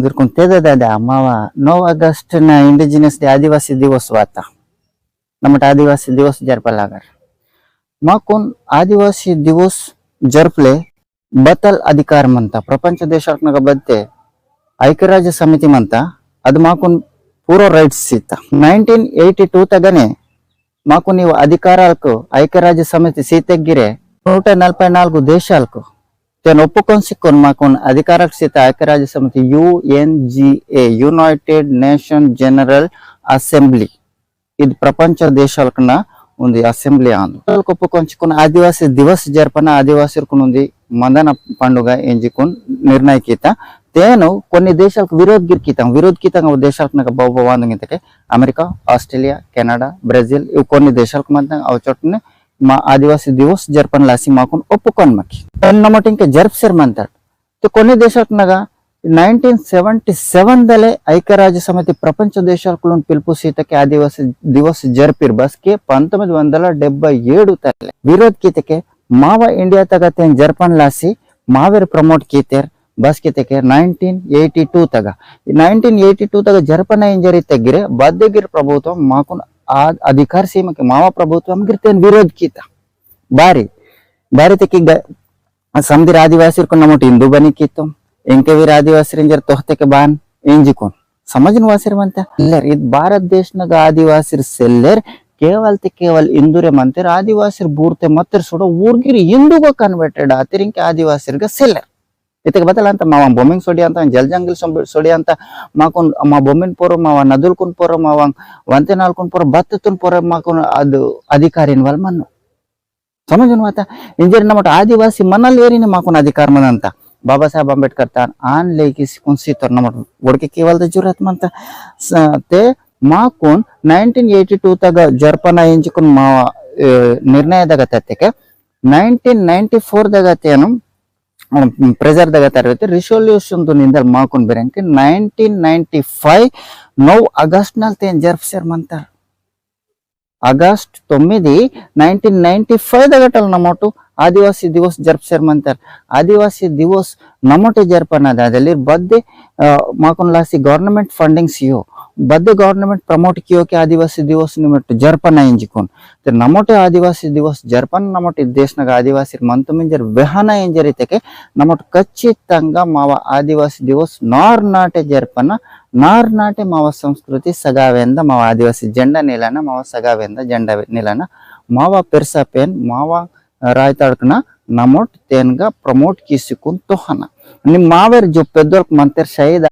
dirkun teda dada mawa 9 August na indigenous de आदिवासी दिवस वाता नमट आदिवासी दिवस जरपलागर माकून आदिवासी दिवस जरपले बतल अधिकार म्हणता प्रपंच देशात्मक बद्दे ऐक्यराज्य समिति म्हणता ಅದು ಮಾಕುನ್ ಪೂರ ರೈಟ್ಸ್ ಸೀತ 1982 ತಗನೆ ಮಾಕು ನೀವು ಅಧಿಕಾರಾಲ್ಕು ಐಕ್ಯರಾಜ್ಯ ಸಮಿತಿ ಸೀತೆಗಿರೆ 144 ದೇಶಾಲ್ಕು तेन ಒಪ್ಪುಕೊಂಡು ಸಿಕ್ಕೊಂಡು ಮಾಕೋನ್ ಅಧಿಕಾರಕ್ಕೆ ಸೀತ ಐಕ್ಯರಾಜ್ಯ ಸಮಿತಿ UNGA United nation general assembly ಇದು ಪ್ರಪಂಚ ದೇಶಾಲ್ಕನ ಒಂದು ಅಸೆಂಬ್ಲಿ ಆಂದು ಒಪ್ಪುಕೊಂಡು ಸಿಕ್ಕೊಂಡು ಆದಿವಾಸಿ ದಿವಸ ಜರ್ಪನ ಆದಿವಾಸಿರ್ಕು ఉంది మందన పండుగ ఎంచుకొని నిర్ణయకీత తేను కొన్ని దేశాలకు విరోధకీతంగా దేశాలకు బాగుందంటే అమెరికా ఆస్ట్రేలియా కెనడా బ్రెజిల్ ఇవి కొన్ని దేశాలకు మధ్య అవి చోటనే మా ఆదివాసీ దివస్ జరపన లాసి మాకు ఒప్పుకొని మాకి నమ్మటి ఇంకా జరుపుసేరమంటాడు కొన్ని దేశాలకునగా 1977 ದಲೆ ಐಕ್ಯರಾಜ್ಯ ಸಮಿತಿ ಪ್ರಪಂಚ ದೇಶಾలకు పిలుపు సీతకి ఆదివాసీ దివస్ జరిపిర్ బస్కే 1977 తಲೆ విరోధకీతకే मावा इंडिया तक जरपन लासी मावेर प्रमोट कीतेर बस के 1982 तक 1982 तक जरपन इंजरी तग्गिरे बाध्यगिर प्रभुत्व माकुन अधिकार सीमा के मावा प्रभुत्व गिरते विरोध कीता बारी बारी तक समुद्र आदिवासी को नमोट हिंदू बनी कीतो इंके वीर आदिवासी इंजर तोहते के बान इंजिकोन समझन वासिर मनता इद भारत देश नग आदिवासी सेल्लर केवल हिंदूरे मंतर आदिवासी बूरते मत्तर सोडो ऊर्गिरी हिंदूगो कन्वर्टेड आतिरिंके आदिवासी सेलर इतके बदल अंत मावा बोमिंग सोडी अंत जल जंगल सोडी अंत माकुन मा बोमिन पोर मावा नदुलकुन पोर मावा वंतेनालकुन पोर बत्तुन पोर माकुन अदु अधिकारिन वल मन्नु समझन माता इंजर नमट आदिवासी मनल वेरिने माकुन अधिकार मन अंत बाबा साहेब अंबेडकर तान आन लेकी कुंसी तोर नमट वडके केवल द जरूरत मंत ते माकून 1982 तक जरपना ಎಂಚುಕೊಂಡು ಮಾವ ನಿರ್ಣಯದಾಗ ತತ್ತಕ್ಕೆ 1994 ದಾಗ ತೇನು ಪ್ರೆಸರ್ ದಾಗ ತರಬೇಕು ರಿಸೊಲ್ಯೂಷನ್ ದುನಿಂದ ಮಾಕೂನ್ ಬೆರಂಕೆ 1995 9 ಆಗಸ್ಟ್ ನಲ್ಲಿ ತೇನ್ ಜರ್ಫ್ಸರ್ ಮಂತಾರ ಆಗಸ್ಟ್ 9 1995 ದಾಗ ಟಲ್ ನಮೋಟು आदिवासी दिवस जरपसर मंतर आदिवासी दिवस नमोटे जरपना दादली बद्दे माकुन लासी गवर्नमेंट फंडिंग सियो बद्दे गवर्नमेंट प्रमोट कियो के आदिवासी दिवस निमट जरपना इंजिकोन ते नमोटे आदिवासी दिवस जरपन नमोटे देश नग आदिवासी मंतुमिंजर वेहना इंजरिते नमोट खच्चितंगा मावा आदिवासी दिवस नार नाटे जरपना नार नाटे मावा संस्कृति सगावेंद मावा आदिवासी झंडा नीलाना मावा सगावेंद झंडा नीलाना मावा पेरसा पेन मावा रायताड़कना नमोट तेनगा प्रमोट किसिकुन तोहना निम मावेर जो पेदोल मंतर शहीद